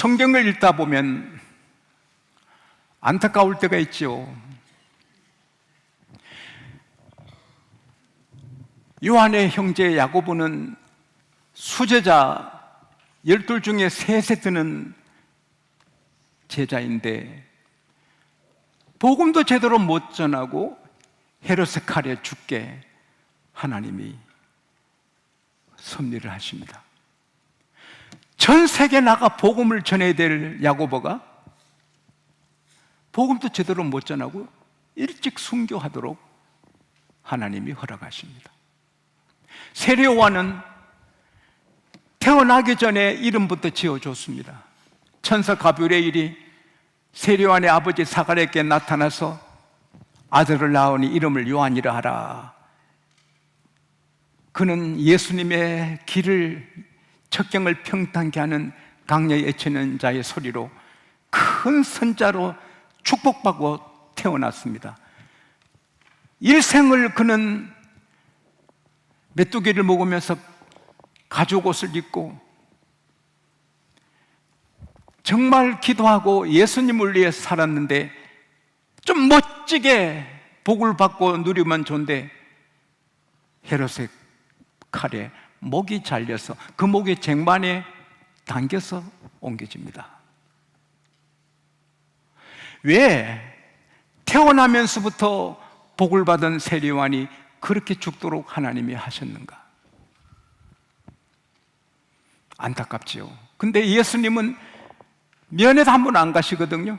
성경을 읽다 보면 안타까울 때가 있지요. 요한의 형제 야고보는 수제자 12 중에 셋에 드는 제자인데 복음도 제대로 못 전하고 헤롯의 칼에 죽게 하나님이 섭리를 하십니다. 전 세계에 나가 복음을 전해야 될 야고보가 복음도 제대로 못 전하고 일찍 순교하도록 하나님이 허락하십니다. 세례 요한은 태어나기 전에 이름부터 지어줬습니다. 천사 가브리엘이 세례 요한의 아버지 사가랴에게 나타나서 아들을 낳으니 이름을 요한이라 하라. 그는 예수님의 길을 척경을 평탄케 하는 강야에 애치는 자의 소리로 큰 선자로 축복받고 태어났습니다. 일생을 그는 메뚜기를 먹으면서 가죽 옷을 입고 정말 기도하고 예수님을 위해 살았는데 좀 멋지게 복을 받고 누리면 좋은데 헤롯의 칼에 목이 잘려서 그 목이 쟁반에 당겨서 옮겨집니다. 왜 태어나면서부터 복을 받은 세례 요한이 그렇게 죽도록 하나님이 하셨는가? 안타깝지요. 근데 예수님은 면회도 한 번 안 가시거든요.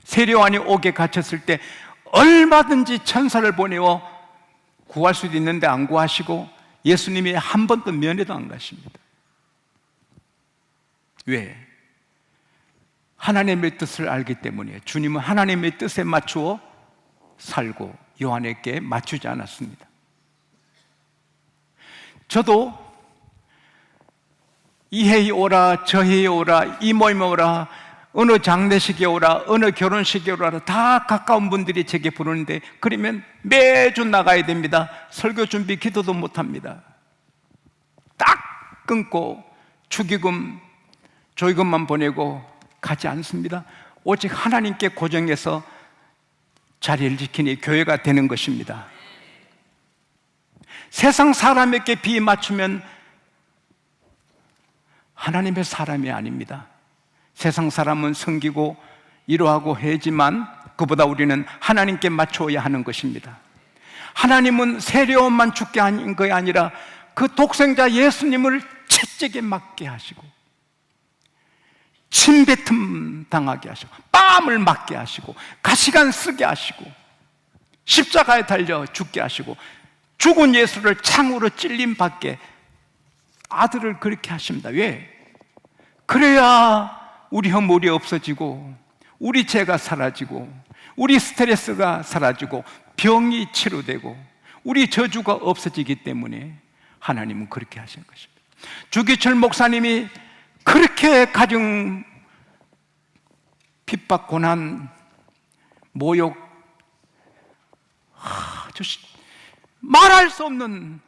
세례 요한이 옥에 갇혔을 때 얼마든지 천사를 보내어 구할 수도 있는데 안 구하시고 예수님이 한 번도 면회도 안 가십니다. 왜? 하나님의 뜻을 알기 때문이에요. 주님은 하나님의 뜻에 맞추어 살고 요한에게 맞추지 않았습니다. 저도 이 해에 오라 저 해에 오라 이 모임에 오라 어느 장례식에 오라 어느 결혼식에 오라 다 가까운 분들이 제게 부르는데 그러면 매주 나가야 됩니다. 설교 준비 기도도 못합니다. 딱 끊고 축의금 조의금만 보내고 가지 않습니다. 오직 하나님께 고정해서 자리를 지키니 교회가 되는 것입니다. 세상 사람에게 비 맞추면 하나님의 사람이 아닙니다. 세상 사람은 섬기고 이로하고 해지만 그보다 우리는 하나님께 맞추어야 하는 것입니다. 하나님은 세례 요한만 죽게 한 것이 아니라 그 독생자 예수님을 채찍에 맞게 하시고 침뱉음 당하게 하시고 뺨을 맞게 하시고 가시관 쓰게 하시고 십자가에 달려 죽게 하시고 죽은 예수를 창으로 찔림 받게 아들을 그렇게 하십니다. 왜? 그래야 우리 허물이 없어지고 우리 죄가 사라지고 우리 스트레스가 사라지고 병이 치료되고 우리 저주가 없어지기 때문에 하나님은 그렇게 하신 것입니다. 주기철 목사님이 그렇게 가정 핍박, 고난, 모욕, 말할 수 없는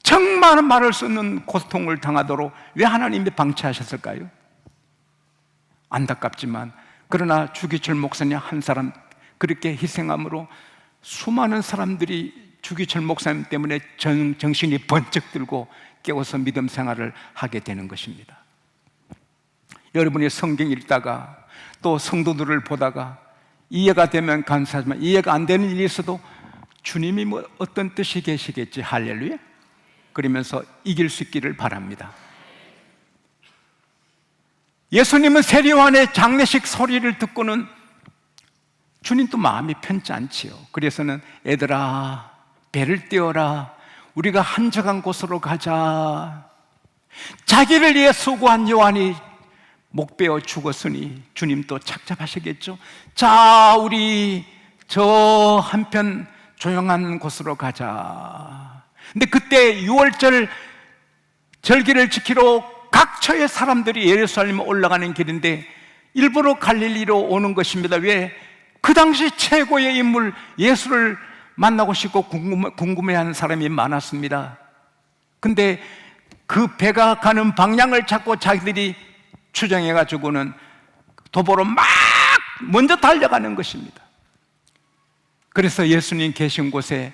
정말 말할 수 없는 고통을 당하도록 왜 하나님이 방치하셨을까요? 안타깝지만 그러나 주기철 목사님 한 사람 그렇게 희생함으로 수많은 사람들이 주기철 목사님 때문에 정신이 번쩍 들고 깨워서 믿음 생활을 하게 되는 것입니다. 여러분이 성경 읽다가 또 성도들을 보다가 이해가 되면 감사하지만 이해가 안 되는 일이 있어도 주님이 뭐 어떤 뜻이 계시겠지 할렐루야 그러면서 이길 수 있기를 바랍니다. 예수님은 세례 요한의 장례식 소리를 듣고는 주님도 마음이 편치 않지요. 그래서는 애들아 배를 띄워라 우리가 한적한 곳으로 가자. 자기를 위해 수고한 요한이 목 베어 죽었으니 주님도 착잡하시겠죠. 자 우리 저 한편 조용한 곳으로 가자. 근데 그때 6월절 절기를 지키러 각처의 사람들이 예루살렘에 올라가는 길인데 일부러 갈릴리로 오는 것입니다. 왜? 그 당시 최고의 인물 예수를 만나고 싶고 궁금해하는 사람이 많았습니다. 근데 그 배가 가는 방향을 찾고 자기들이 추정해가지고는 도보로 막 먼저 달려가는 것입니다. 그래서 예수님 계신 곳에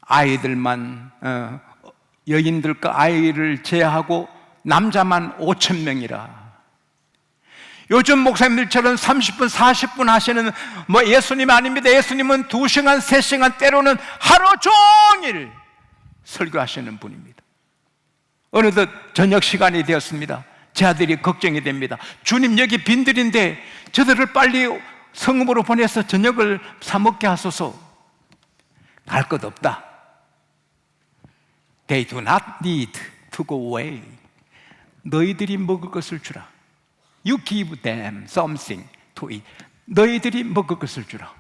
아이들만, 여인들과 아이를 제하고 남자만 5,000명이라. 요즘 목사님들처럼 30분, 40분 하시는 예수님 아닙니다. 예수님은 2시간, 3시간, 때로는 하루 종일 설교하시는 분입니다. 어느덧 저녁 시간이 되었습니다. 제 아들이 걱정이 됩니다. 주님, 여기 빈들인데 저들을 빨리 성읍으로 보내서 저녁을 사 먹게 하소서. 갈 것 없다. They do not need to go away. 너희들이 먹을 것을 주라. You give them something to eat. 너희들이 먹을 것을 주라.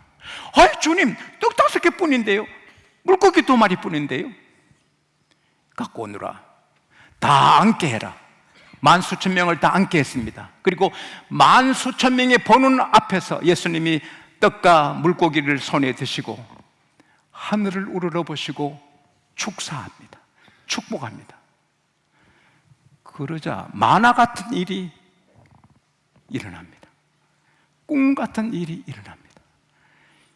아이, 주님, 떡 5개 뿐인데요, 물고기 2마리 뿐인데요. 갖고 오느라. 다 앉게 해라. 10,000수천 명을 다 앉게 했습니다. 그리고 10,000수천 명의 보는 앞에서 예수님이 떡과 물고기를 손에 드시고 하늘을 우러러보시고 축사합니다. 축복합니다. 그러자 만화 같은 일이 일어납니다. 꿈 같은 일이 일어납니다.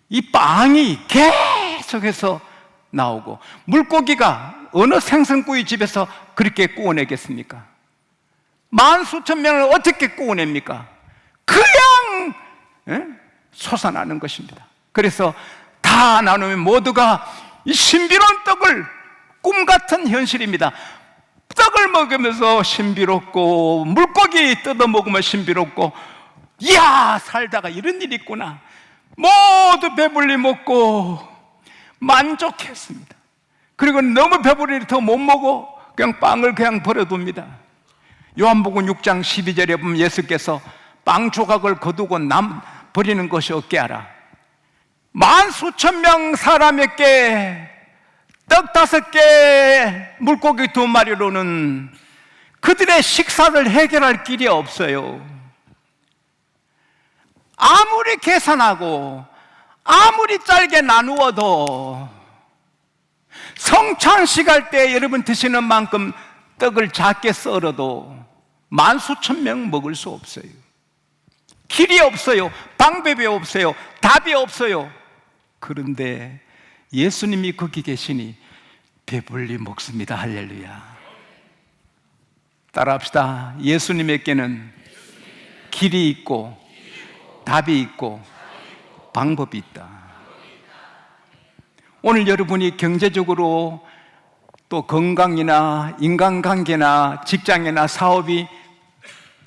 이 빵이 계속해서 나오고, 물고기가 어느 생선구이 집에서 그렇게 구워내겠습니까? 10,000수천 명을 어떻게 구워냅니까? 그냥 솟아나는 것입니다. 그래서 다 나누면 모두가 이 신비로운 떡을, 꿈 같은 현실입니다. 떡을 먹으면서 신비롭고, 물고기 뜯어 먹으면 신비롭고, 이야, 살다가 이런 일이 있구나. 모두 배불리 먹고 만족했습니다. 그리고 너무 배부르니 더 못 먹어 그냥 빵을 그냥 버려둡니다. 요한복음 6장 12절에 보면 예수께서 빵 조각을 거두고 버리는 것이 없게 하라. 10,000수천 사람에게 떡 5개, 물고기 2마리로는 그들의 식사를 해결할 길이 없어요. 아무리 계산하고 아무리 짧게 나누어도 성찬식 할 때 여러분 드시는 만큼 떡을 작게 썰어도 10,000수천 먹을 수 없어요. 길이 없어요. 방법이 없어요. 답이 없어요. 그런데 예수님이 거기 계시니 배불리 먹습니다. 할렐루야. 따라합시다. 예수님에게는 길이 있고 답이 있고 방법이 있다. 오늘 여러분이 경제적으로 또 건강이나 인간관계나 직장이나 사업이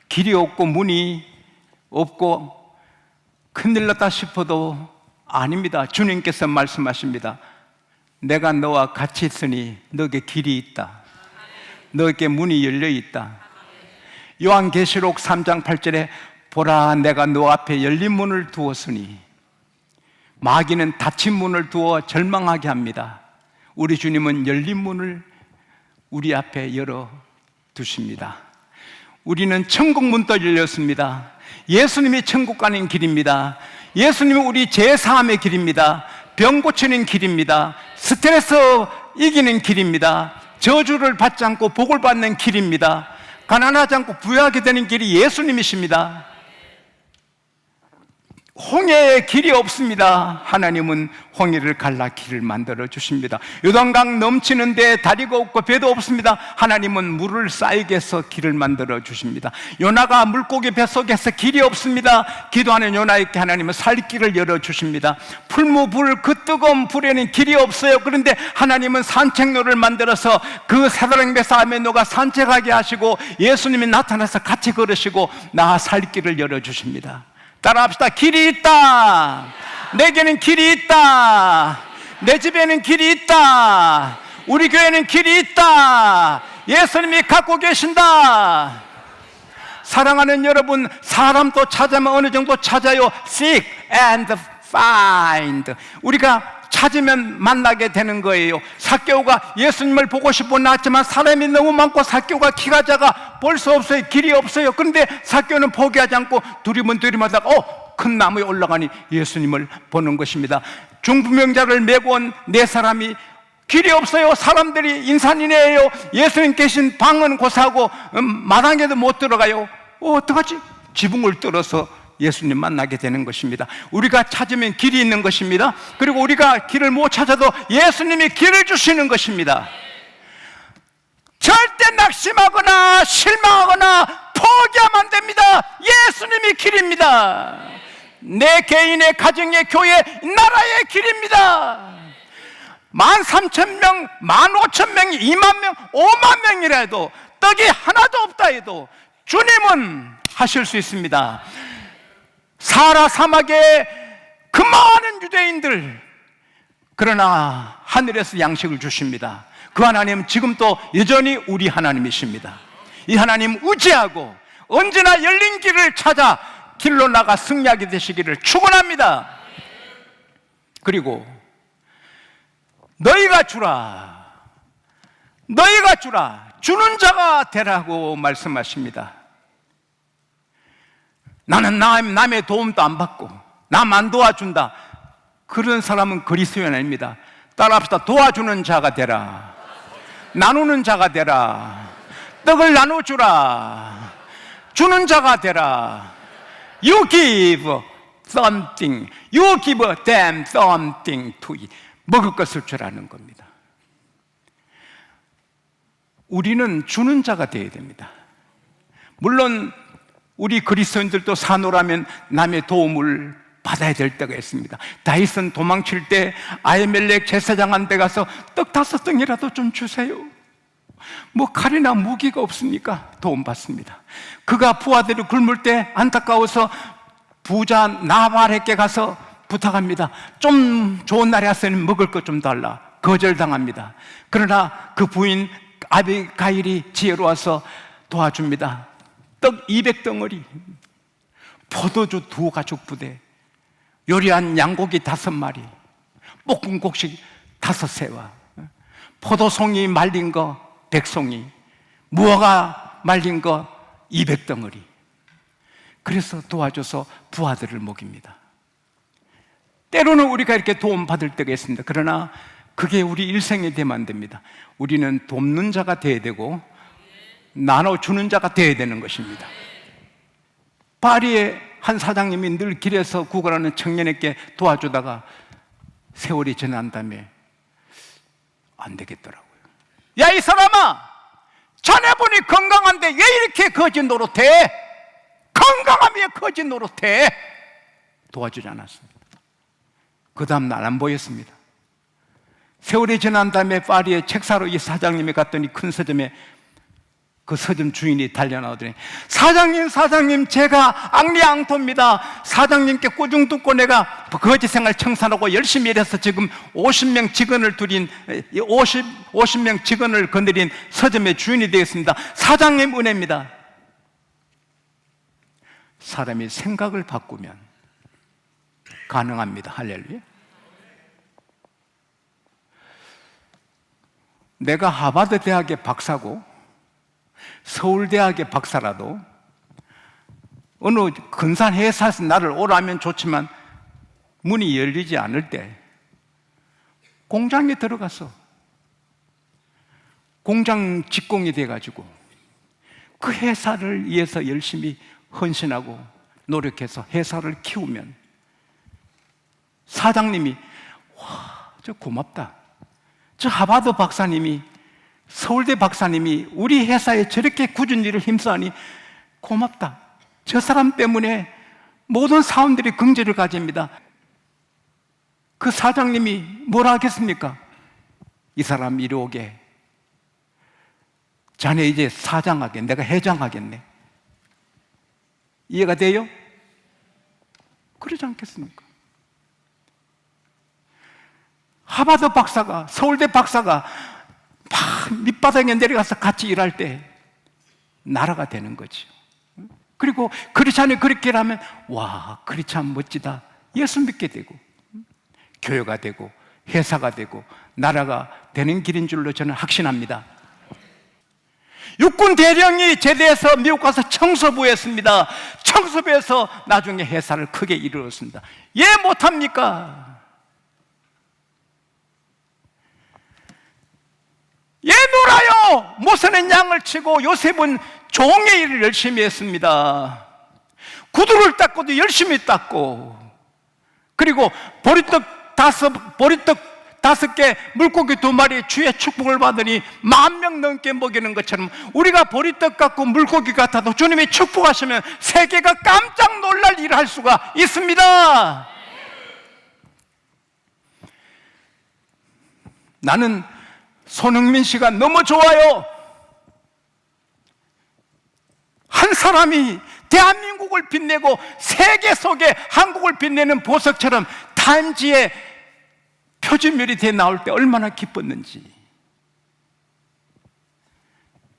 길이 없고 문이 없고 큰일 났다 싶어도 아닙니다. 주님께서 말씀하십니다. 내가 너와 같이 있으니 너에게 길이 있다. 너에게 문이 열려 있다. 요한계시록 3장 8절에 보라, 내가 너 앞에 열린 문을 두었으니, 마귀는 닫힌 문을 두어 절망하게 합니다. 우리 주님은 열린 문을 우리 앞에 열어두십니다. 우리는 천국 문도 열렸습니다. 예수님이 천국 가는 길입니다. 예수님은 우리 죄사함의 길입니다. 병 고치는 길입니다. 스트레스 이기는 길입니다. 저주를 받지 않고 복을 받는 길입니다. 가난하지 않고 부유하게 되는 길이 예수님이십니다. 홍해에 길이 없습니다. 하나님은 홍해를 갈라 길을 만들어 주십니다. 요단강 넘치는데 다리가 없고 배도 없습니다. 하나님은 물을 쌓이게 해서 길을 만들어 주십니다. 요나가 물고기 뱃속에서 길이 없습니다. 기도하는 요나에게 하나님은 살 길을 열어 주십니다. 풀무불 그 뜨거운 불에는 길이 없어요. 그런데 하나님은 산책로를 만들어서 그 사다랑배 싸움에 누가 산책하게 하시고 예수님이 나타나서 같이 걸으시고 나 살 길을 열어 주십니다. 따라합시다. 길이 있다. 내게는 길이 있다. 내 집에는 길이 있다. 우리 교회는 길이 있다. 예수님이 갖고 계신다. 사랑하는 여러분, 사람도 찾으면 어느 정도 찾아요. Seek and find. 우리가 찾으면 만나게 되는 거예요. 삭개오가 예수님을 보고 싶어 나왔지만 사람이 너무 많고 삭개오가 키가 작아 볼 수 없어요. 길이 없어요. 그런데 삭개오는 포기하지 않고 두리번두리마다가 큰 나무에 올라가니 예수님을 보는 것입니다. 중부명자를 메고 온 네 사람이 길이 없어요. 사람들이 인산이네요. 예수님 계신 방은 고사하고 마당에도 못 들어가요. 어떡하지? 지붕을 뚫어서 예수님 만나게 되는 것입니다. 우리가 찾으면 길이 있는 것입니다. 그리고 우리가 길을 못 찾아도 예수님이 길을 주시는 것입니다. 절대 낙심하거나 실망하거나 포기하면 안 됩니다. 예수님이 길입니다. 내 개인의 가정의 교회 나라의 길입니다. 13,000명, 15,000명, 2만 명, 5만 명이라도 떡이 하나도 없다 해도 주님은 하실 수 있습니다. 사하라 사막에 그 많은 유대인들, 그러나 하늘에서 양식을 주십니다. 그 하나님 지금도 여전히 우리 하나님이십니다. 이 하나님 의지하고 언제나 열린 길을 찾아 길로 나가 승리하게 되시기를 축원합니다. 그리고 너희가 주라, 너희가 주라, 주는 자가 되라고 말씀하십니다. 나는 남의 도움도 안 받고 남 안 도와준다, 그런 사람은 그리스도인이 아닙니다. 따라합시다. 도와주는 자가 되라, 나누는 자가 되라, 떡을 나눠주라, 주는 자가 되라. You give something, you give them something to eat. 먹을 것을 주라는 겁니다. 우리는 주는 자가 되어야 됩니다. 물론 우리 그리스도인들도 사노라면 남의 도움을 받아야 될 때가 있습니다. 다윗은 도망칠 때 아히멜렉 제사장한테 가서 떡 5덩이라도 좀 주세요. 뭐 칼이나 무기가 없으니까 도움받습니다. 그가 부하들이 굶을 때 안타까워서 부자 나발에게 가서 부탁합니다. 좀 좋은 날에 왔으니 먹을 것 좀 달라. 거절당합니다. 그러나 그 부인 아비가일이 지혜로워서 도와줍니다. 떡 200덩어리, 포도주 2가죽 부대, 요리한 양고기 5마리, 볶은 곡식 5새와, 포도송이 말린 거 100송이, 무화과 말린 거 200덩어리. 그래서 도와줘서 부하들을 먹입니다. 때로는 우리가 이렇게 도움받을 때가 있습니다. 그러나 그게 우리 일생이 되면 안 됩니다. 우리는 돕는 자가 되어야 되고 나눠주는 자가 되어야 되는 것입니다. 파리의 한 사장님이 늘 길에서 구걸하는 청년에게 도와주다가 세월이 지난 다음에 안 되겠더라고요. 야, 이 사람아, 자네분이 건강한데 왜 이렇게 거지 노릇해? 건강하면 거지 노릇해? 도와주지 않았습니다. 그 다음 날 안 보였습니다. 세월이 지난 다음에 파리의 책사로 이 사장님이 갔더니 큰 서점에 그 서점 주인이 달려나오더니 사장님, 제가 앙리앙토입니다. 사장님께 꾸중 듣고 내가 거지 생활 청산하고 열심히 일해서 지금 50명 직원을 거느린 서점의 주인이 되었습니다. 사장님 은혜입니다. 사람이 생각을 바꾸면 가능합니다. 할렐루야. 내가 하버드 대학의 박사고 서울대학의 박사라도 어느 근사한 회사에서 나를 오라면 좋지만 문이 열리지 않을 때 공장에 들어가서 공장 직공이 돼가지고 그 회사를 위해서 열심히 헌신하고 노력해서 회사를 키우면 사장님이 와, 저 고맙다. 저 하버드 박사님이, 서울대 박사님이 우리 회사에 저렇게 굳은 일을 힘써하니 고맙다. 저 사람 때문에 모든 사원들이 긍지를 가집니다. 그 사장님이 뭐라 하겠습니까? 이 사람 이리 오게. 자네 이제 사장하게, 내가 회장하겠네. 이해가 돼요? 그러지 않겠습니까? 하버드 박사가, 서울대 박사가 막 밑바닥에 내려가서 같이 일할 때 나라가 되는 거죠. 그리고 크리스찬이 그렇게 하면 와, 크리스찬 멋지다. 예수 믿게 되고 교회가 되고 회사가 되고 나라가 되는 길인 줄로 저는 확신합니다. 육군 대령이 제대해서 미국 가서 청소부에 했습니다. 청소부에서 나중에 회사를 크게 이루었습니다. 예, 못합니까? 예, 놀아요. 모세는 양을 치고 요셉은 종의 일을 열심히 했습니다. 구두를 닦고도 열심히 닦고, 그리고 보리떡 5개, 물고기 2마리 주의 축복을 받으니 10,000명 넘게 먹이는 것처럼 우리가 보리떡 같고 물고기 같아도 주님이 축복하시면 세계가 깜짝 놀랄 일을 할 수가 있습니다. 나는 손흥민 씨가 너무 좋아요. 한 사람이 대한민국을 빛내고 세계 속에 한국을 빛내는 보석처럼 타임지에 표지물이 돼 나올 때 얼마나 기뻤는지.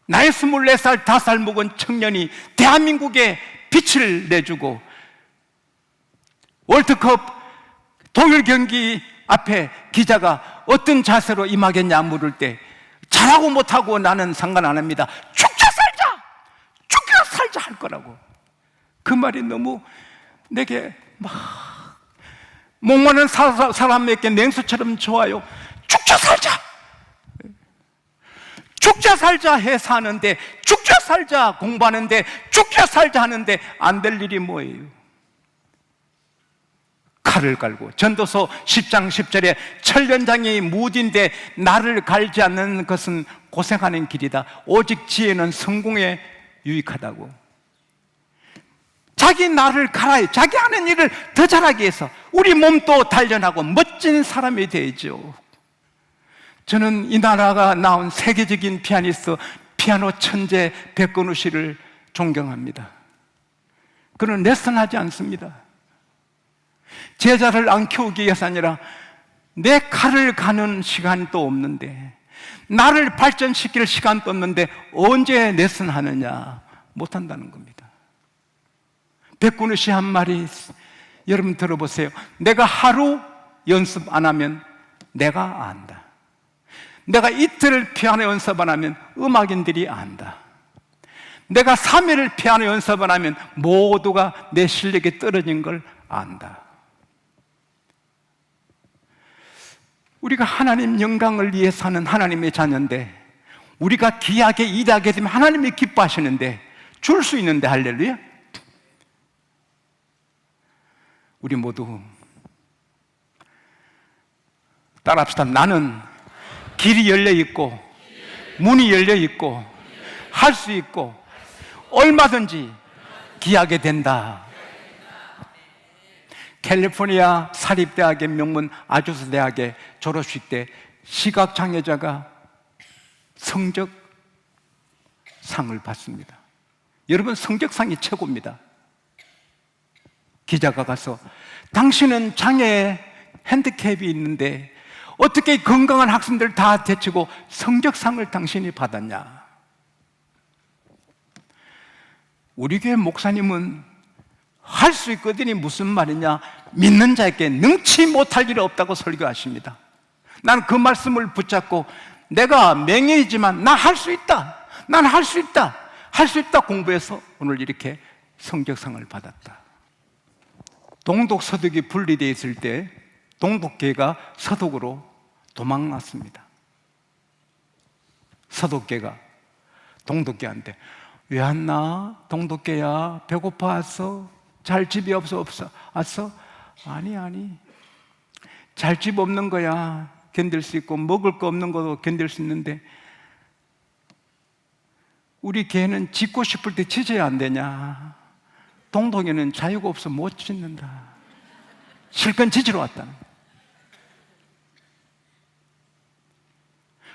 나이 24살, 5살 먹은 청년이 대한민국에 빛을 내주고 월드컵 독일 경기 앞에 기자가 어떤 자세로 임하겠냐 물을 때 잘하고 못하고 나는 상관 안 합니다. 죽자 살자 할 거라고. 그 말이 너무 내게 막 목마른 사람에게 냉수처럼 좋아요. 죽자 살자 해 사는데, 죽자 살자 공부하는데, 죽자 살자 하는데 안 될 일이 뭐예요? 칼을 갈고, 전도서 10장 10절에 철련장이 무딘데 나를 갈지 않는 것은 고생하는 길이다. 오직 지혜는 성공에 유익하다고. 자기 나를 갈아요. 자기 하는 일을 더 잘하기 위해서 우리 몸도 단련하고 멋진 사람이 되죠. 저는 이 나라가 나온 세계적인 피아니스트, 피아노 천재 백건우 씨를 존경합니다. 그는 레슨하지 않습니다. 제자를 안 키우기 위해서 아니라 내 칼을 가는 시간도 없는데, 나를 발전시킬 시간도 없는데 언제 레슨하느냐? 못한다는 겁니다. 백군우 씨 한 말이 여러분 들어보세요. 내가 하루 연습 안 하면 내가 안다. 내가 이틀 피아노 연습 안 하면 음악인들이 안다. 내가 3일 피아노 연습 안 하면 모두가 내 실력이 떨어진 걸 안다. 우리가 하나님 영광을 위해 사는 하나님의 자녀인데, 우리가 귀하게 일하게 되면 하나님이 기뻐하시는데, 줄 수 있는데, 할렐루야. 우리 모두 따라합시다. 나는 길이 열려 있고 문이 열려 있고 할 수 있고 얼마든지 기하게 된다. 캘리포니아 사립대학의 명문 아주스 대학의 졸업식 때 시각장애자가 성적상을 받습니다. 여러분, 성적상이 최고입니다. 기자가 가서 당신은 장애 핸디캡이 있는데 어떻게 건강한 학생들 다 제치고 성적상을 당신이 받았냐? 우리 교회 목사님은 할 수 있거든이 무슨 말이냐? 믿는 자에게 능치 못할 일이 없다고 설교하십니다. 나는 그 말씀을 붙잡고 내가 맹인이지만 나 할 수 있다. 난 할 수 있다. 할 수 있다 공부해서 오늘 이렇게 성적상을 받았다. 동독 서독이 분리되어 있을 때 동독계가 서독으로 도망갔습니다. 서독계가 동독계한테 왜 왔나? 동독계야, 배고파 왔어? 잘 집이 없어? 왔어? 아니 잘 집 없는 거야 견딜 수 있고 먹을 거 없는 것도 견딜 수 있는데 우리 개는 짖고 싶을 때 짖어야 안 되냐? 동독에는 자유가 없어 못 짖는다. 실컷 짖으러 왔다는 거야.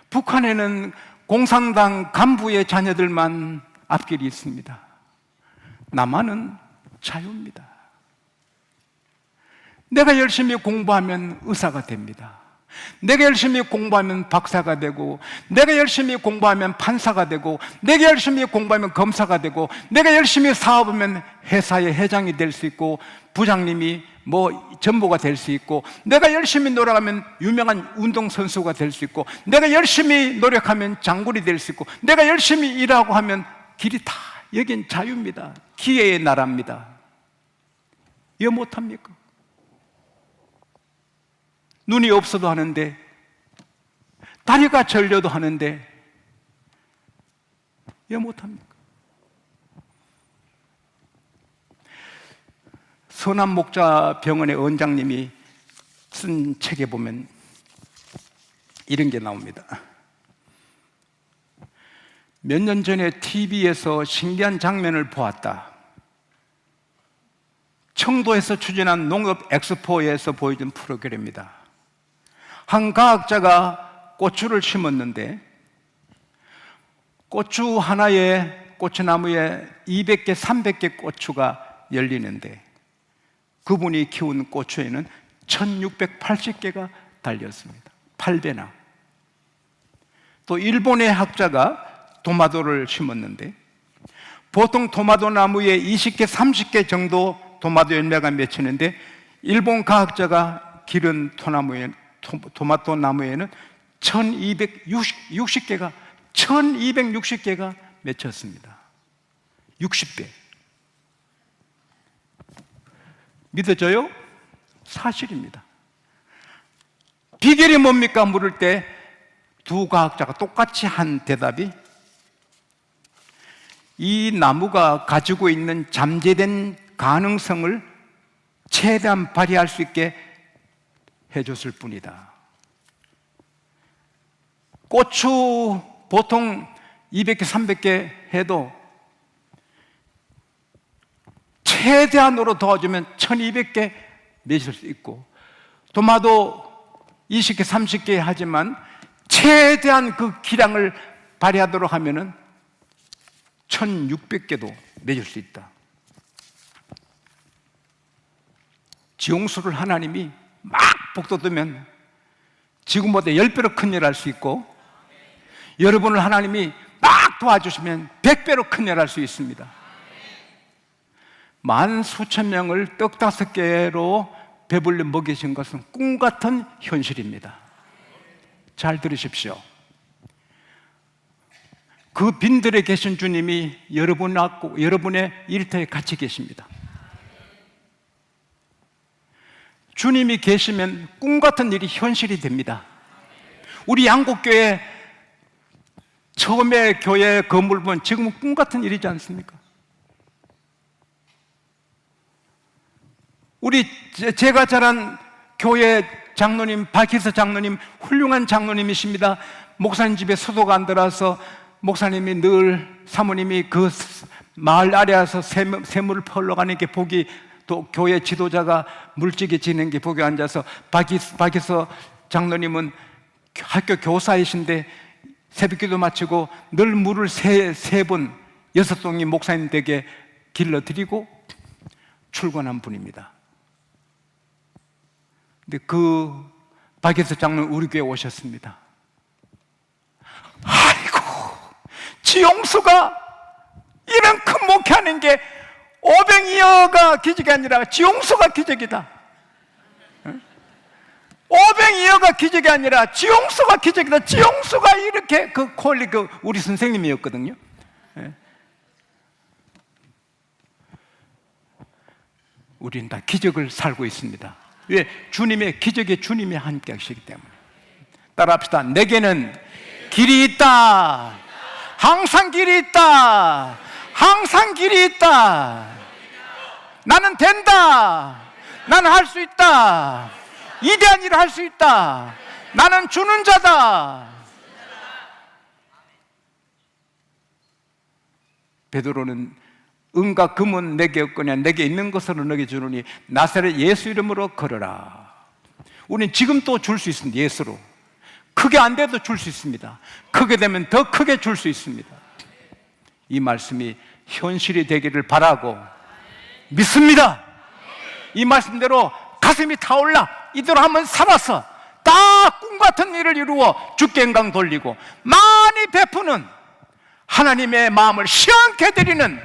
북한에는 공산당 간부의 자녀들만 앞길이 있습니다. 남한은 자유입니다. 내가 열심히 공부하면 의사가 됩니다. 내가 열심히 공부하면 박사가 되고, 내가 열심히 공부하면 판사가 되고, 내가 열심히 공부하면 검사가 되고, 내가 열심히 사업하면 회사의 회장이 될 수 있고, 부장님이 전무가 될 수 있고, 내가 열심히 노력하면 유명한 운동선수가 될 수 있고, 내가 열심히 노력하면 장군이 될 수 있고, 내가 열심히 일하고 하면 길이 다, 여긴 자유입니다. 기회의 나라입니다. 이해 못합니까? 눈이 없어도 하는데, 다리가 절려도 하는데, 이해 못합니까? 서남목자병원의 원장님이 쓴 책에 보면 이런 게 나옵니다. 몇 년 전에 TV에서 신기한 장면을 보았다. 청도에서 추진한 농업 엑스포에서 보여준 프로그램입니다. 한 과학자가 고추를 심었는데 고추 하나에, 고추나무에 200개, 300개 고추가 열리는데 그분이 키운 고추에는 1680개가 달렸습니다. 8배나. 또 일본의 학자가 토마토를 심었는데 보통 토마토 나무에 20개, 30개 정도 토마토 열매가 맺히는데 일본 과학자가 기른 토마토 나무에는 1260개가 맺혔습니다. 60배. 믿어져요? 사실입니다. 비결이 뭡니까? 물을 때 두 과학자가 똑같이 한 대답이 이 나무가 가지고 있는 잠재된 가능성을 최대한 발휘할 수 있게 해줬을 뿐이다. 고추 보통 200개, 300개 해도 최대한으로 도와주면 1200개 맺을 수 있고 토마토 20개, 30개 하지만 최대한 그 기량을 발휘하도록 하면은 1600개도 맺을 수 있다. 지용수를 하나님이 막 복돋으면 지금보다 10배로 큰 일 할 수 있고 여러분을 하나님이 막 도와주시면 100배로 큰 일 할 수 있습니다. 만 수천 명을 떡 5개로 배불리 먹이신 것은 꿈같은 현실입니다. 잘 들으십시오. 그 빈들에 계신 주님이 여러분의 일터에 같이 계십니다. 주님이 계시면 꿈같은 일이 현실이 됩니다. 우리 양곡교회 처음에 교회 건물 보면 지금은 꿈같은 일이지 않습니까? 우리 제가 자란 교회 장로님, 박희서 장로님 훌륭한 장로님이십니다. 목사님 집에 수도가 안 들어와서 목사님이 늘 사모님이 그 마을 아래 와서 샘물을 펄러 가는 게 보기, 또 교회 지도자가 물집에 지는 게 보기 앉아서 박희서 장로님은 학교 교사이신데 새벽기도 마치고 늘 물을 세 번 6동이 목사님 댁에 길러드리고 출근한 분입니다. 근데 그 박예수 장로는 우리 교회에 오셨습니다. 아이고, 지용수가 이런 큰 목회하는 게 오병이어가 기적이 아니라 지용수가 기적이다. 502호가 기적이 아니라 지용수가 기적이다. 지용수가 이렇게 우리 선생님이었거든요. 우리는 다 기적을 살고 있습니다. 왜? 주님의 기적에 주님이 함께 하시기 때문에. 따라합시다. 내게는 길이 있다. 항상 길이 있다. 항상 길이 있다. 나는 된다. 나는 할 수 있다. 이대한 일을 할 수 있다. 나는 주는 자다. 베드로는 은과 금은 내게 없거냐 내게 있는 것으로 너에게 주노니 나사렛 예수 이름으로 걸어라. 우리는 지금 또 줄 수 있습니다. 예수로. 크게 안 돼도 줄 수 있습니다. 크게 되면 더 크게 줄 수 있습니다. 이 말씀이 현실이 되기를 바라고 믿습니다. 이 말씀대로 가슴이 타올라 이대로 한번 살아서 다 꿈같은 일을 이루어 주께 영광 돌리고 많이 베푸는 하나님의 마음을 시원케 드리는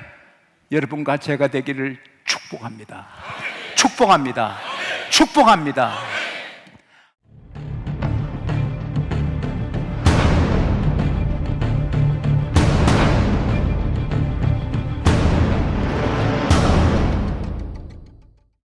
여러분과 제가 되기를 축복합니다. 축복합니다. 축복합니다.